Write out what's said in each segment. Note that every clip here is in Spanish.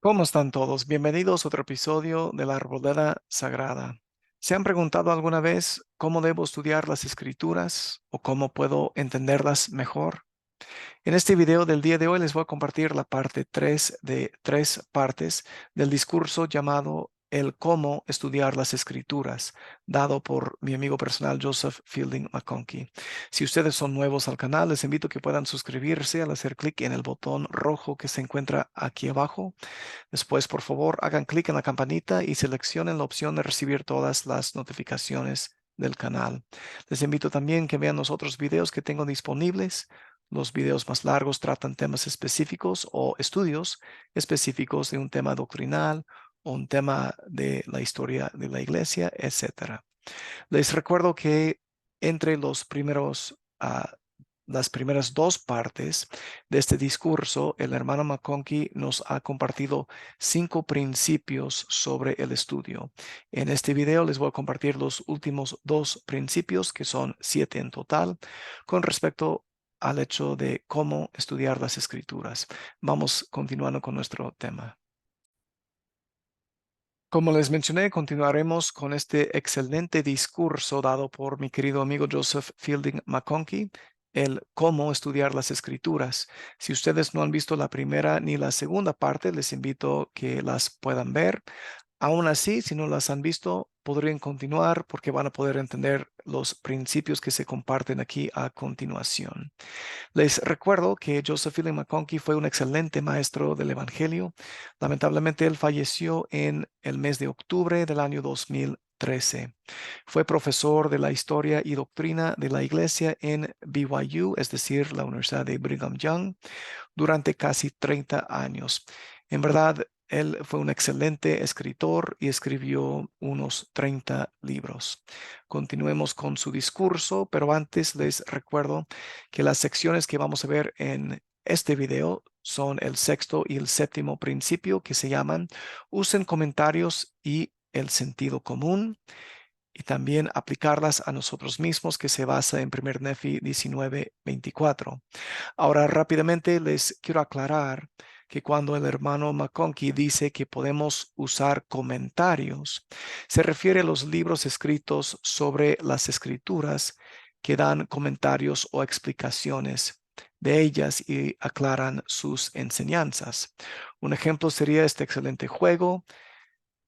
¿Cómo están todos? Bienvenidos a otro episodio de la Arboleda Sagrada. ¿Se han preguntado alguna vez cómo debo estudiar las escrituras o cómo puedo entenderlas mejor? En este video del día de hoy les voy a compartir la parte 3 de 3 partes del discurso llamado El cómo estudiar las escrituras, dado por mi amigo personal Joseph Fielding McConkie. Si ustedes son nuevos al canal, les invito a que puedan suscribirse al hacer clic en el botón rojo que se encuentra aquí abajo. Después, por favor, hagan clic en la campanita y seleccionen la opción de recibir todas las notificaciones del canal. Les invito también que vean los otros videos que tengo disponibles. Los videos más largos tratan temas específicos o estudios específicos de un tema doctrinal o un tema de la historia de la iglesia, etcétera. Les recuerdo que entre las primeras dos partes de este discurso, el hermano McConkie nos ha compartido 5 principios sobre el estudio. En este video les voy a compartir los últimos 2 principios, que son 7 en total, con respecto al hecho de cómo estudiar las escrituras. Vamos continuando con nuestro tema. Como les mencioné, continuaremos con este excelente discurso dado por mi querido amigo Joseph Fielding McConkie, el cómo estudiar las escrituras. Si ustedes no han visto la primera ni la segunda parte, les invito que las puedan ver. Aún así, si no las han visto, podrían continuar porque van a poder entender los principios que se comparten aquí a continuación. Les recuerdo que Joseph Fielding McConkie fue un excelente maestro del Evangelio. Lamentablemente, él falleció en el mes de octubre del año 2013. Fue profesor de la historia y doctrina de la iglesia en BYU, es decir, la Universidad de Brigham Young, durante casi 30 años. En verdad, él fue un excelente escritor y escribió unos 30 libros. Continuemos con su discurso, pero antes les recuerdo que las secciones que vamos a ver en este video son el sexto y el séptimo principio, que se llaman usen comentarios y el sentido común, y también aplicarlas a nosotros mismos, que se basa en 1 Nefi 19:24. Ahora, rápidamente les quiero aclarar que cuando el hermano McConkie dice que podemos usar comentarios, se refiere a los libros escritos sobre las escrituras que dan comentarios o explicaciones de ellas y aclaran sus enseñanzas. Un ejemplo sería este excelente juego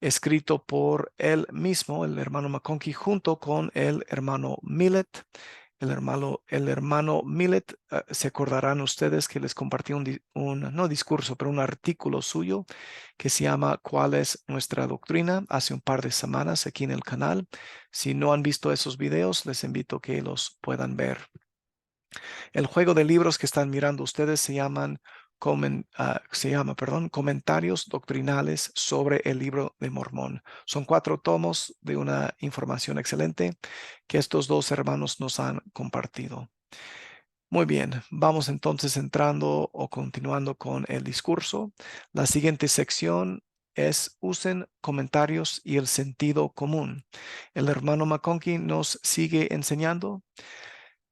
escrito por él mismo, el hermano McConkie, junto con el hermano Millet. El hermano Millet, se acordarán ustedes que les compartí no discurso, pero un artículo suyo que se llama ¿Cuál es nuestra doctrina? Hace un par de semanas aquí en el canal. Si no han visto esos videos, les invito a que los puedan ver. El juego de libros que están mirando ustedes se llama Comentarios Doctrinales sobre el Libro de Mormón. Son 4 tomos de una información excelente que estos dos hermanos nos han compartido. Muy bien, vamos entonces entrando o continuando con el discurso. La siguiente sección es usen comentarios y el sentido común. El hermano McConkie nos sigue enseñando.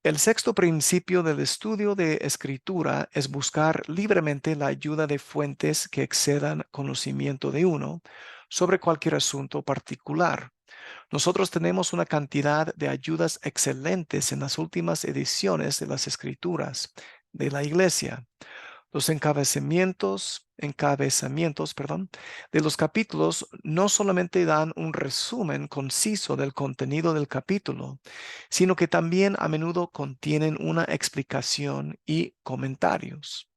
El sexto principio del estudio de escritura es buscar libremente la ayuda de fuentes que excedan conocimiento de uno sobre cualquier asunto particular. Nosotros tenemos una cantidad de ayudas excelentes en las últimas ediciones de las escrituras de la iglesia. Los encabezamientos, de los capítulos no solamente dan un resumen conciso del contenido del capítulo, sino que también a menudo contienen una explicación y comentarios.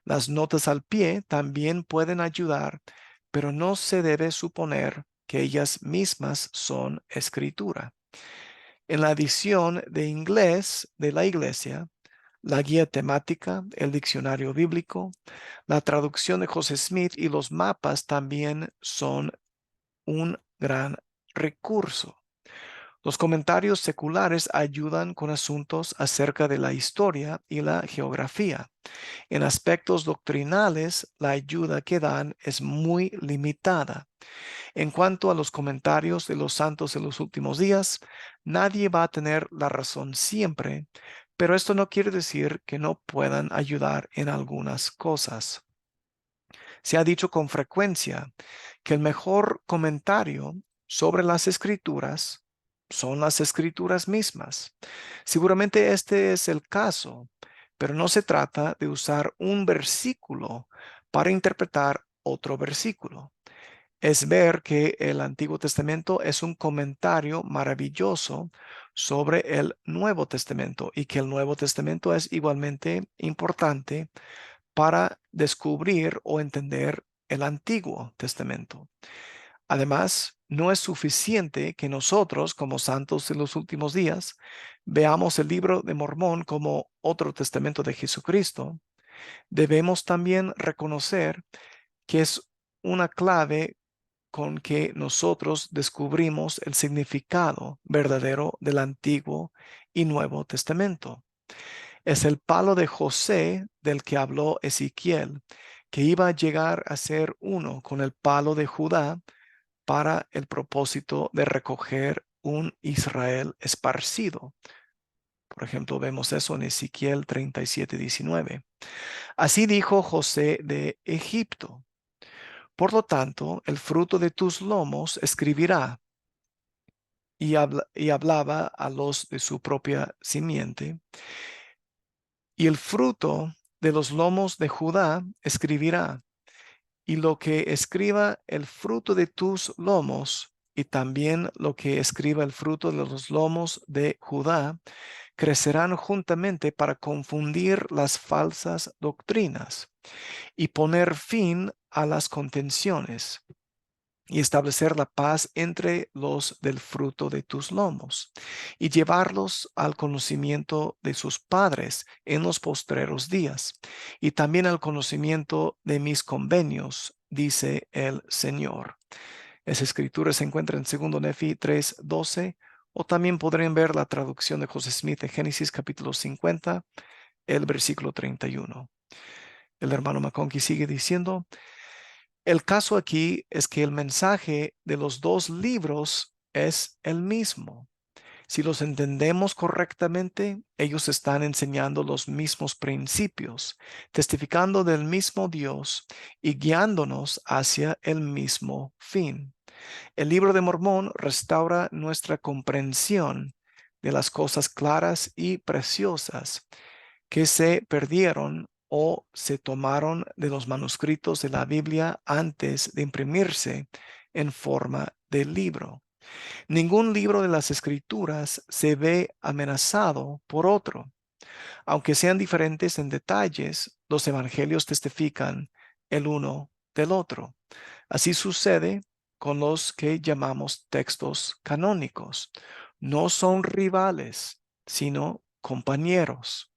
Las notas al pie también pueden ayudar, pero no se debe suponer que ellas mismas son escritura. En la edición de inglés de la iglesia, la guía temática, el diccionario bíblico, la traducción de José Smith y los mapas también son un gran recurso. Los comentarios seculares ayudan con asuntos acerca de la historia y la geografía. En aspectos doctrinales, la ayuda que dan es muy limitada. En cuanto a los comentarios de los santos de los últimos días, nadie va a tener la razón siempre, pero esto no quiere decir que no puedan ayudar en algunas cosas. Se ha dicho con frecuencia que el mejor comentario sobre las Escrituras son las Escrituras mismas. Seguramente este es el caso, pero no se trata de usar un versículo para interpretar otro versículo. Es ver que el Antiguo Testamento es un comentario maravilloso sobre el Nuevo Testamento y que el Nuevo Testamento es igualmente importante para descubrir o entender el Antiguo Testamento. Además, no es suficiente que nosotros, como santos en los últimos días, veamos el libro de Mormón como otro testamento de Jesucristo. Debemos también reconocer que es una clave con que nosotros descubrimos el significado verdadero del Antiguo y Nuevo Testamento. Es el palo de José del que habló Ezequiel, que iba a llegar a ser uno con el palo de Judá para el propósito de recoger un Israel esparcido. Por ejemplo, vemos eso en Ezequiel 37:19. Así dijo José de Egipto: por lo tanto, el fruto de tus lomos escribirá. Y hablaba a los de su propia simiente. Y el fruto de los lomos de Judá escribirá. Y lo que escriba el fruto de tus lomos, y también lo que escriba el fruto de los lomos de Judá, crecerán juntamente para confundir las falsas doctrinas y poner fin a las contenciones y establecer la paz entre los del fruto de tus lomos, y llevarlos al conocimiento de sus padres en los postreros días, y también al conocimiento de mis convenios, dice el Señor. Esa escritura se encuentra en 2 Nefi 3:12, o también podrían ver la traducción de José Smith de Génesis capítulo 50, el versículo 31. El hermano McConkie sigue diciendo: el caso aquí es que el mensaje de los dos libros es el mismo. Si los entendemos correctamente, ellos están enseñando los mismos principios, testificando del mismo Dios y guiándonos hacia el mismo fin. El libro de Mormón restaura nuestra comprensión de las cosas claras y preciosas que se perdieron o se tomaron de los manuscritos de la Biblia antes de imprimirse en forma de libro. Ningún libro de las Escrituras se ve amenazado por otro. Aunque sean diferentes en detalles, los evangelios testifican el uno del otro. Así sucede con los que llamamos textos canónicos. No son rivales, sino compañeros.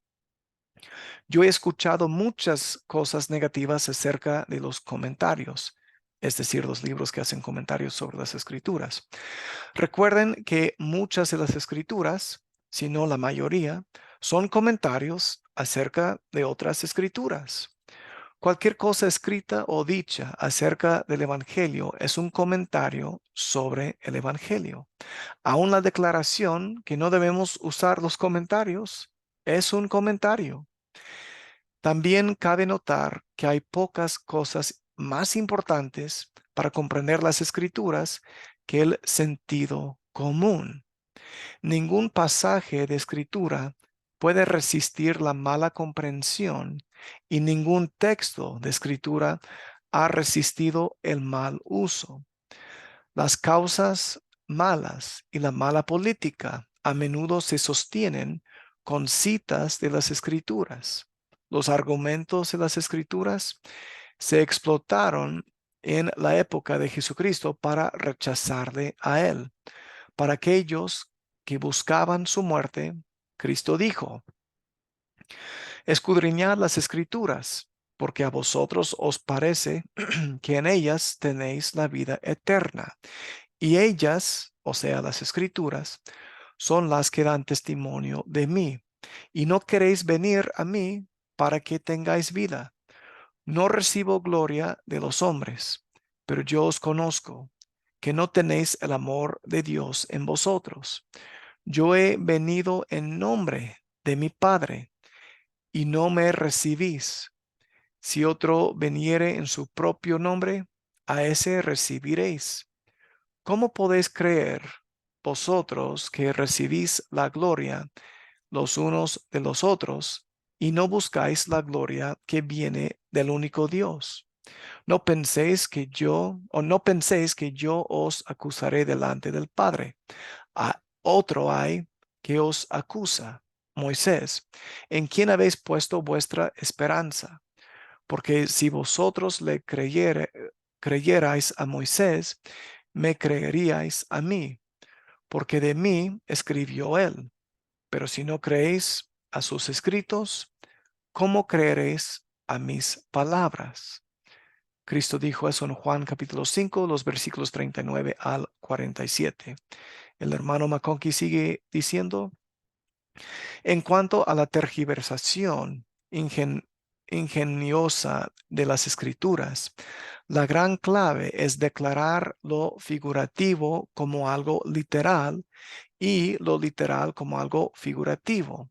Yo he escuchado muchas cosas negativas acerca de los comentarios, es decir, los libros que hacen comentarios sobre las escrituras. Recuerden que muchas de las escrituras, si no la mayoría, son comentarios acerca de otras escrituras. Cualquier cosa escrita o dicha acerca del Evangelio es un comentario sobre el Evangelio. Aún la declaración que no debemos usar los comentarios es un comentario. También cabe notar que hay pocas cosas más importantes para comprender las escrituras que el sentido común. Ningún pasaje de escritura puede resistir la mala comprensión y ningún texto de escritura ha resistido el mal uso. Las causas malas y la mala política a menudo se sostienen con citas de las escrituras. Los argumentos de las escrituras se explotaron en la época de Jesucristo para rechazarle a él. Para aquellos que buscaban su muerte, Cristo dijo: escudriñad las escrituras, porque a vosotros os parece que en ellas tenéis la vida eterna. Y ellas, o sea, las escrituras, son las que dan testimonio de mí. Y no queréis venir a mí para que tengáis vida. No recibo gloria de los hombres, pero yo os conozco, que no tenéis el amor de Dios en vosotros. Yo he venido en nombre de mi Padre y no me recibís. Si otro viniere en su propio nombre, a ese recibiréis. ¿Cómo podéis creer vosotros que recibís la gloria los unos de los otros y no buscáis la gloria que viene del único Dios? No penséis que yo os acusaré delante del Padre. Otro hay que os acusa, Moisés, en quien habéis puesto vuestra esperanza. Porque si vosotros creyerais a Moisés, me creeríais a mí, porque de mí escribió él. Pero si no creéis a sus escritos, ¿cómo creeréis a mis palabras? Cristo dijo eso en Juan capítulo 5, los versículos 39 al 47. El hermano McConkie sigue diciendo, en cuanto a la tergiversación ingeniosa de las escrituras, la gran clave es declarar lo figurativo como algo literal y lo literal como algo figurativo.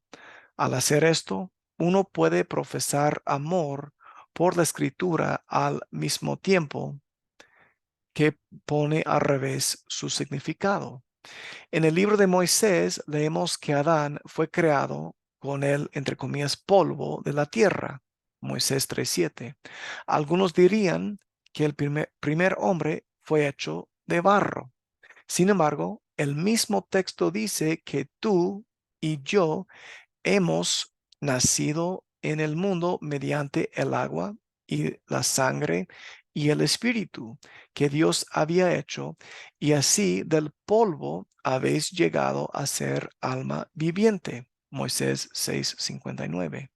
Al hacer esto, uno puede profesar amor por la escritura al mismo tiempo que pone al revés su significado. En el libro de Moisés leemos que Adán fue creado con el, entre comillas, polvo de la tierra. Moisés 3:7. Algunos dirían que el primer hombre fue hecho de barro. Sin embargo, el mismo texto dice que tú y yo hemos nacido en el mundo mediante el agua y la sangre y el espíritu que Dios había hecho, y así del polvo habéis llegado a ser alma viviente. Moisés 6:59.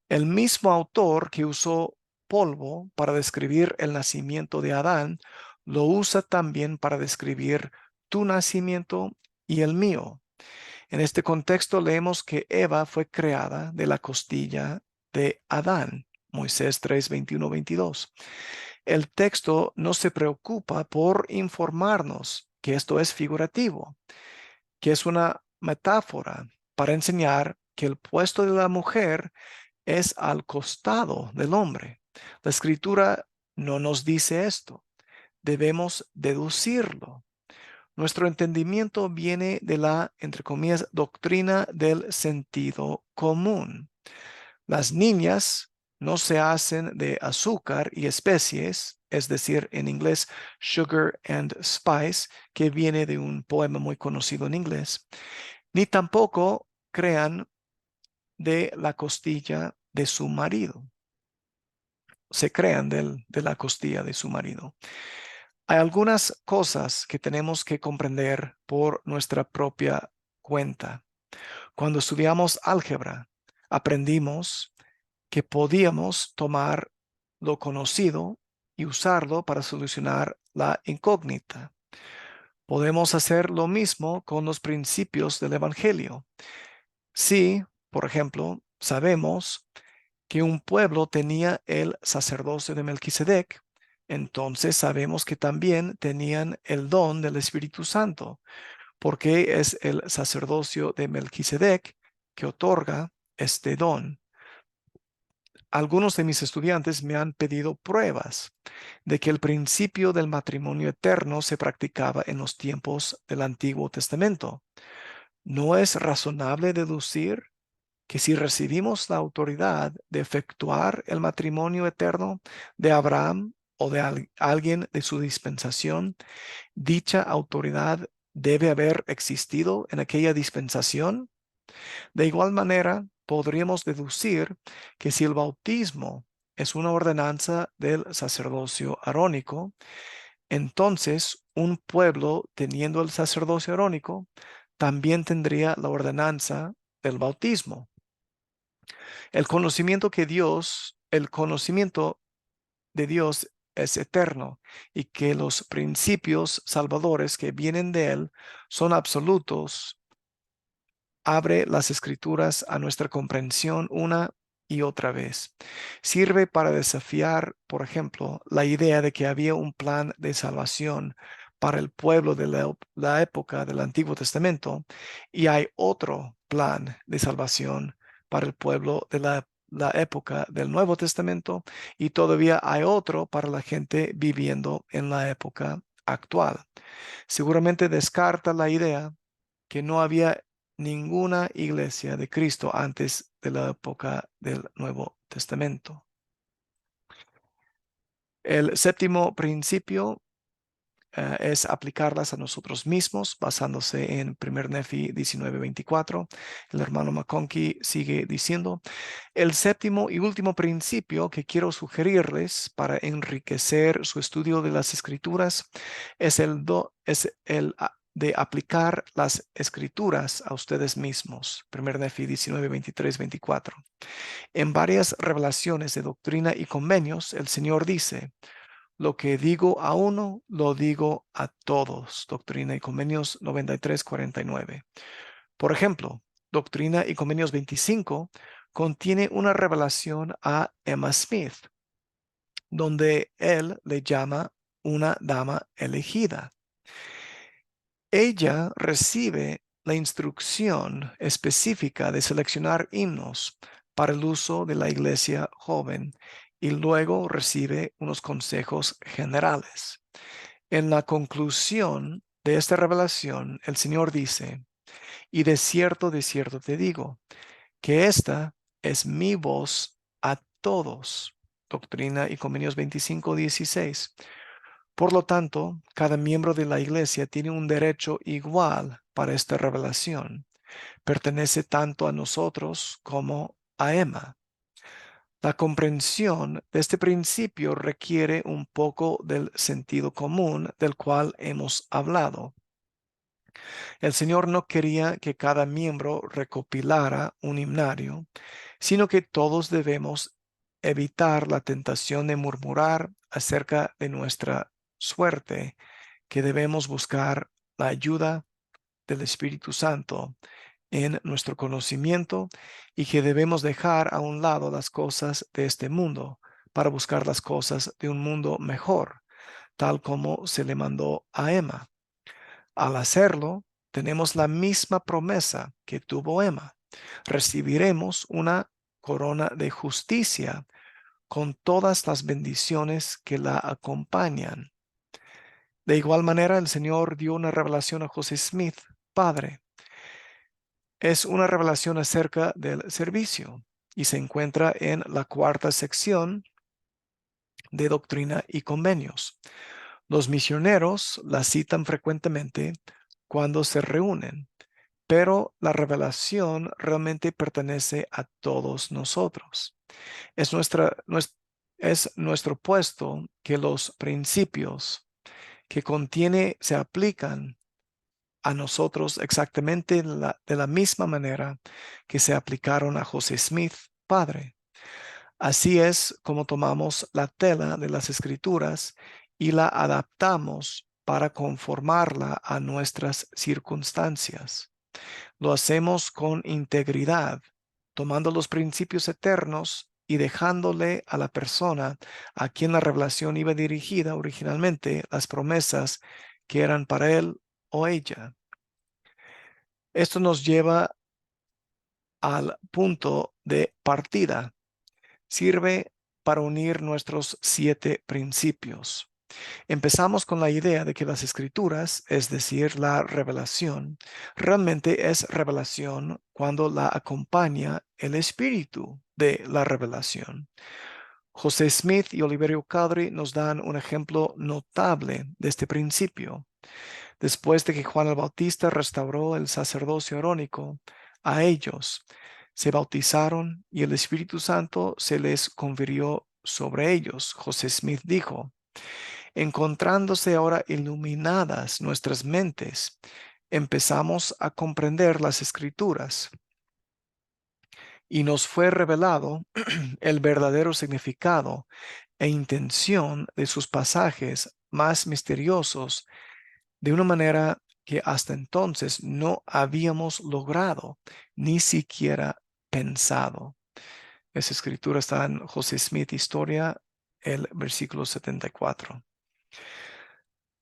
El mismo autor que usó polvo para describir el nacimiento de Adán, lo usa también para describir tu nacimiento y el mío. En este contexto leemos que Eva fue creada de la costilla de Adán. Moisés 3:21-22. El texto no se preocupa por informarnos que esto es figurativo, que es una metáfora para enseñar que el puesto de la mujer es al costado del hombre. La escritura no nos dice esto. Debemos deducirlo. Nuestro entendimiento viene de la, entre comillas, doctrina del sentido común. Las niñas no se hacen de azúcar y especies, es decir, en inglés, sugar and spice, que viene de un poema muy conocido en inglés, ni tampoco crean de la costilla de su marido. Se crean de la costilla de su marido. Hay algunas cosas que tenemos que comprender por nuestra propia cuenta. Cuando estudiamos álgebra, aprendimos que podíamos tomar lo conocido y usarlo para solucionar la incógnita. Podemos hacer lo mismo con los principios del Evangelio. Si, por ejemplo, sabemos que un pueblo tenía el sacerdocio de Melquisedec, entonces sabemos que también tenían el don del Espíritu Santo, porque es el sacerdocio de Melquisedec que otorga este don. Algunos de mis estudiantes me han pedido pruebas de que el principio del matrimonio eterno se practicaba en los tiempos del Antiguo Testamento. ¿No es razonable deducir que si recibimos la autoridad de efectuar el matrimonio eterno de Abraham o de alguien de su dispensación, dicha autoridad debe haber existido en aquella dispensación? De igual manera, podríamos deducir que si el bautismo es una ordenanza del sacerdocio arónico, entonces un pueblo teniendo el sacerdocio arónico también tendría la ordenanza del bautismo. El conocimiento de Dios es eterno y que los principios salvadores que vienen de él son absolutos. Abre las escrituras a nuestra comprensión una y otra vez. Sirve para desafiar, por ejemplo, la idea de que había un plan de salvación para el pueblo de la época del Antiguo Testamento y hay otro plan de salvación para el pueblo de la la época del Nuevo Testamento y todavía hay otro para la gente viviendo en la época actual. Seguramente descarta la idea que no había ninguna iglesia de Cristo antes de la época del Nuevo Testamento. El séptimo principio es aplicarlas a nosotros mismos, basándose en 1 Nefi 19:24. El hermano McConkie sigue diciendo, el séptimo y último principio que quiero sugerirles para enriquecer su estudio de las Escrituras es el de aplicar las Escrituras a ustedes mismos. 1 Nefi 19:23-24. En varias revelaciones de doctrina y convenios, el Señor dice, lo que digo a uno, lo digo a todos. Doctrina y Convenios 93:49. Por ejemplo, Doctrina y Convenios 25 contiene una revelación a Emma Smith, donde él le llama una dama elegida. Ella recibe la instrucción específica de seleccionar himnos para el uso de la iglesia joven y luego recibe unos consejos generales. En la conclusión de esta revelación, el Señor dice, y de cierto te digo, que esta es mi voz a todos. Doctrina y Convenios 25:16. Por lo tanto, cada miembro de la iglesia tiene un derecho igual para esta revelación. Pertenece tanto a nosotros como a Emma. La comprensión de este principio requiere un poco del sentido común del cual hemos hablado. El Señor no quería que cada miembro recopilara un himnario, sino que todos debemos evitar la tentación de murmurar acerca de nuestra suerte, que debemos buscar la ayuda del Espíritu Santo en nuestro conocimiento y que debemos dejar a un lado las cosas de este mundo para buscar las cosas de un mundo mejor, tal como se le mandó a Emma. Al hacerlo, tenemos la misma promesa que tuvo Emma. Recibiremos una corona de justicia con todas las bendiciones que la acompañan. De igual manera, el Señor dio una revelación a José Smith, padre. Es una revelación acerca del servicio y se encuentra en la cuarta sección de Doctrina y Convenios. Los misioneros la citan frecuentemente cuando se reúnen, pero la revelación realmente pertenece a todos nosotros. Es nuestro puesto que los principios que contiene se aplican a nosotros exactamente de la misma manera que se aplicaron a José Smith, padre. Así es como tomamos la tela de las Escrituras y la adaptamos para conformarla a nuestras circunstancias. Lo hacemos con integridad, tomando los principios eternos y dejándole a la persona a quien la revelación iba dirigida originalmente las promesas que eran para él o ella. Esto nos lleva al punto de partida. Sirve para unir nuestros 7 principios. Empezamos con la idea de que las escrituras, es decir, la revelación, realmente es revelación cuando la acompaña el espíritu de la revelación. José Smith y Oliverio Cowdery nos dan un ejemplo notable de este principio. Después de que Juan el Bautista restauró el sacerdocio arónico a ellos, se bautizaron y el Espíritu Santo se les confirió sobre ellos. José Smith dijo, encontrándose ahora iluminadas nuestras mentes, empezamos a comprender las Escrituras y nos fue revelado el verdadero significado e intención de sus pasajes más misteriosos de una manera que hasta entonces no habíamos logrado ni siquiera pensado. Esa escritura está en José Smith Historia, el versículo 74.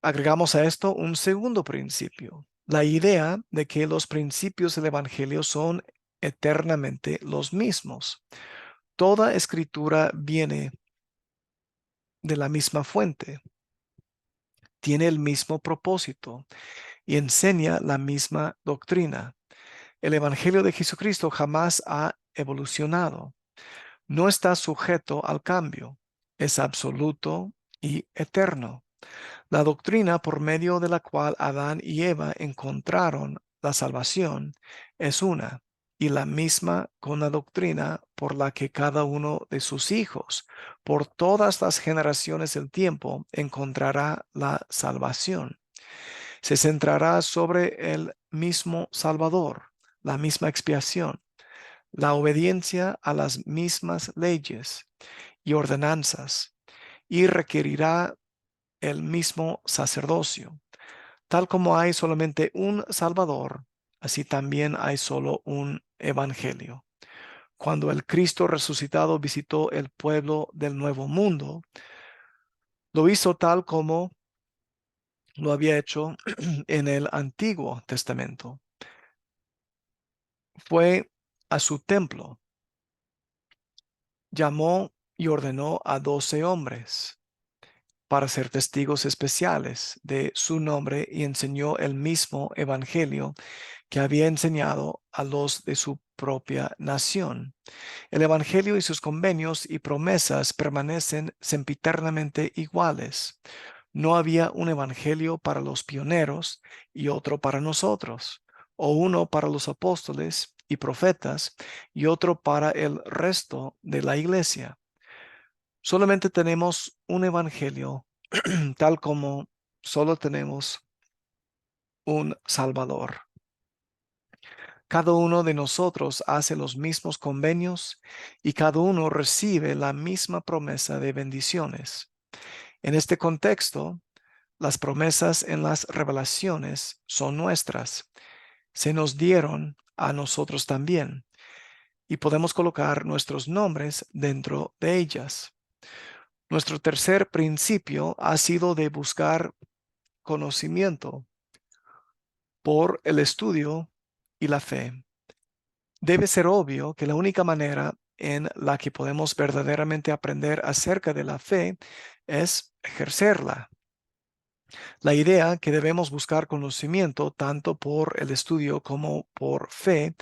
Agregamos a esto un segundo principio, la idea de que los principios del Evangelio son eternamente los mismos. Toda escritura viene de la misma fuente, tiene el mismo propósito y enseña la misma doctrina. El Evangelio de Jesucristo jamás ha evolucionado. No está sujeto al cambio. Es absoluto y eterno. La doctrina por medio de la cual Adán y Eva encontraron la salvación es una y la misma con la doctrina por la que cada uno de sus hijos, por todas las generaciones del tiempo, encontrará la salvación. Se centrará sobre el mismo Salvador, la misma expiación, la obediencia a las mismas leyes y ordenanzas, y requerirá el mismo sacerdocio. Tal como hay solamente un Salvador, así también hay solo un Evangelio. Cuando el Cristo resucitado visitó el pueblo del Nuevo Mundo, lo hizo tal como lo había hecho en el Antiguo Testamento. Fue a su templo, llamó y ordenó a 12 hombres para ser testigos especiales de su nombre y enseñó el mismo evangelio que había enseñado a los de su propia nación. El evangelio y sus convenios y promesas permanecen sempiternamente iguales. No había un evangelio para los pioneros y otro para nosotros, o uno para los apóstoles y profetas y otro para el resto de la iglesia. Solamente tenemos un evangelio, tal como solo tenemos un Salvador. Cada uno de nosotros hace los mismos convenios y cada uno recibe la misma promesa de bendiciones. En este contexto, las promesas en las revelaciones son nuestras. Se nos dieron a nosotros también y podemos colocar nuestros nombres dentro de ellas. Nuestro tercer principio ha sido de buscar conocimiento por el estudio y la fe. Debe ser obvio que la única manera en la que podemos verdaderamente aprender acerca de la fe es ejercerla. La idea que debemos buscar conocimiento tanto por el estudio como por fe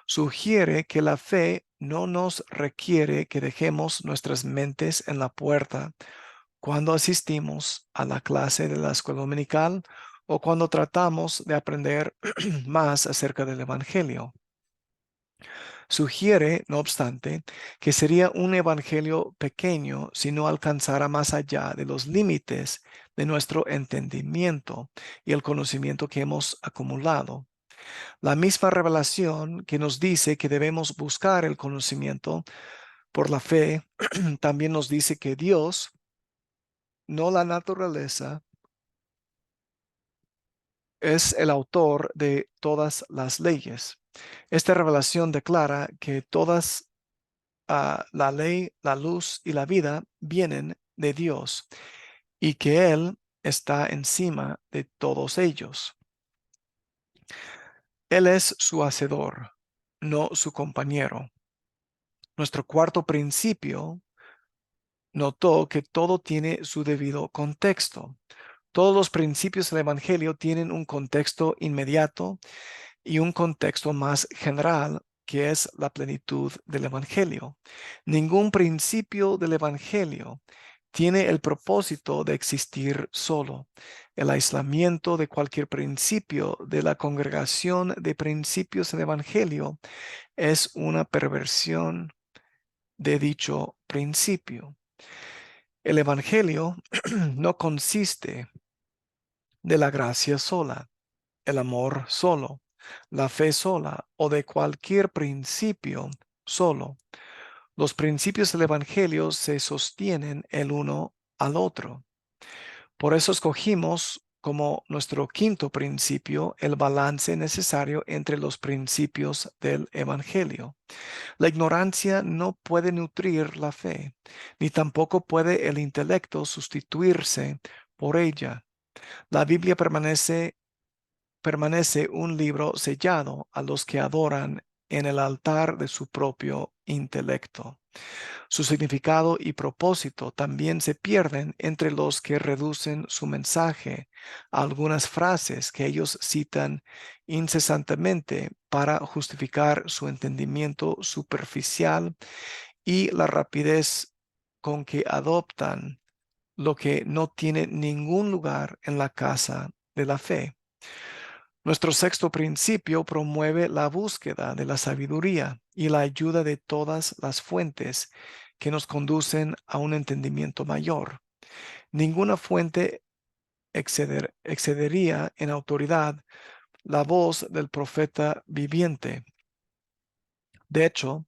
sugiere que la fe no nos requiere que dejemos nuestras mentes en la puerta cuando asistimos a la clase de la escuela dominical o cuando tratamos de aprender más acerca del Evangelio. Sugiere, no obstante, que sería un evangelio pequeño si no alcanzara más allá de los límites de nuestro entendimiento y el conocimiento que hemos acumulado. La misma revelación que nos dice que debemos buscar el conocimiento por la fe, también nos dice que Dios, no la naturaleza, es el autor de todas las leyes. Esta revelación declara que todas la ley, la luz y la vida vienen de Dios y que Él está encima de todos ellos. Él es su hacedor, no su compañero. Nuestro cuarto principio notó que todo tiene su debido contexto. Todos los principios del Evangelio tienen un contexto inmediato y un contexto más general, que es la plenitud del Evangelio. Ningún principio del Evangelio tiene el propósito de existir solo. El aislamiento de cualquier principio de la congregación de principios del Evangelio es una perversión de dicho principio. El Evangelio no consiste de la gracia sola, el amor solo, la fe sola o de cualquier principio solo. Los principios del Evangelio se sostienen el uno al otro. Por eso escogimos como nuestro quinto principio el balance necesario entre los principios del Evangelio. La ignorancia no puede nutrir la fe, ni tampoco puede el intelecto sustituirse por ella. La Biblia permanece un libro sellado a los que adoran en el altar de su propio intelecto. Su significado y propósito también se pierden entre los que reducen su mensaje a algunas frases que ellos citan incesantemente para justificar su entendimiento superficial y la rapidez con que adoptan lo que no tiene ningún lugar en la casa de la fe. Nuestro sexto principio promueve la búsqueda de la sabiduría y la ayuda de todas las fuentes que nos conducen a un entendimiento mayor. Ninguna fuente excedería en autoridad la voz del profeta viviente. De hecho,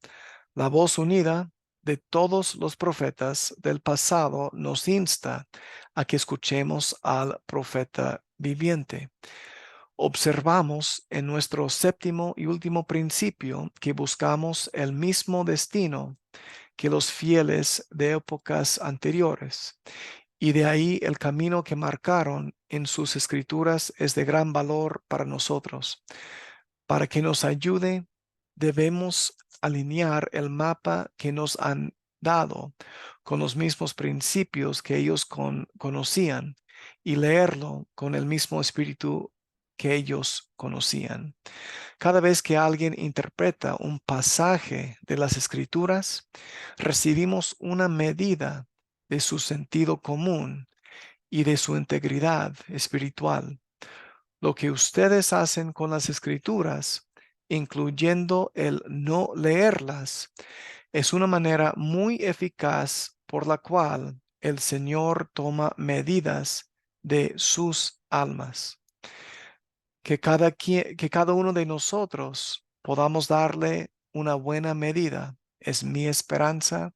la voz unida de todos los profetas del pasado nos insta a que escuchemos al profeta viviente. Observamos en nuestro séptimo y último principio que buscamos el mismo destino que los fieles de épocas anteriores, y de ahí el camino que marcaron en sus escrituras es de gran valor para nosotros. Para que nos ayude, debemos alinear el mapa que nos han dado con los mismos principios que ellos conocían y leerlo con el mismo espíritu que ellos conocían. Cada vez que alguien interpreta un pasaje de las Escrituras, recibimos una medida de su sentido común y de su integridad espiritual. Lo que ustedes hacen con las Escrituras, incluyendo el no leerlas, es una manera muy eficaz por la cual el Señor toma medidas de sus almas. Que cada uno de nosotros podamos darle una buena medida. Es mi esperanza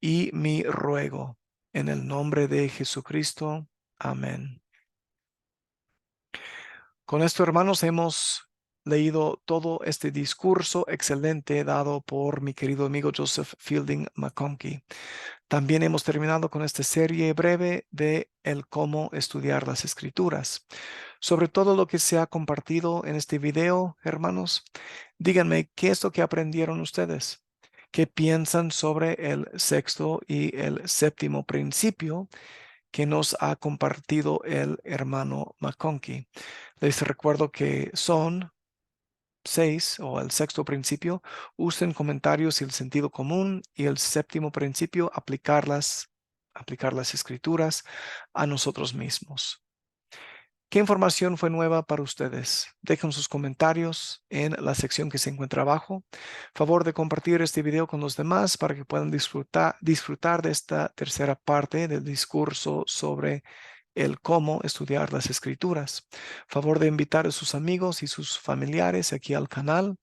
y mi ruego. En el nombre de Jesucristo. Amén. Con esto, hermanos, hemos leído todo este discurso excelente dado por mi querido amigo Joseph Fielding McConkie. También hemos terminado con esta serie breve de el cómo estudiar las escrituras. Sobre todo lo que se ha compartido en este video, hermanos, díganme qué es lo que aprendieron ustedes. ¿Qué piensan sobre el sexto y el séptimo principio que nos ha compartido el hermano McConkie? Les recuerdo que son 6 o el sexto principio, usen comentarios y el sentido común, y el séptimo principio, aplicar las escrituras a nosotros mismos. ¿Qué información fue nueva para ustedes? Dejen sus comentarios en la sección que se encuentra abajo. Favor de compartir este video con los demás para que puedan disfrutar de esta tercera parte del discurso sobre el cómo estudiar las escrituras. Favor de invitar a sus amigos y sus familiares aquí al canal.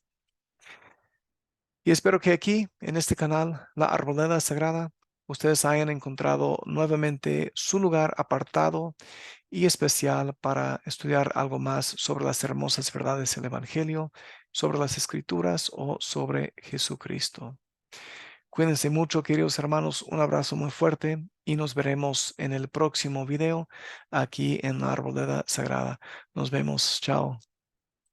Y espero que aquí, en este canal, La Arboleda Sagrada, ustedes hayan encontrado nuevamente su lugar apartado y especial para estudiar algo más sobre las hermosas verdades del Evangelio, sobre las Escrituras o sobre Jesucristo. Cuídense mucho, queridos hermanos. Un abrazo muy fuerte y nos veremos en el próximo video aquí en la Arboleda Sagrada. Nos vemos. Chao.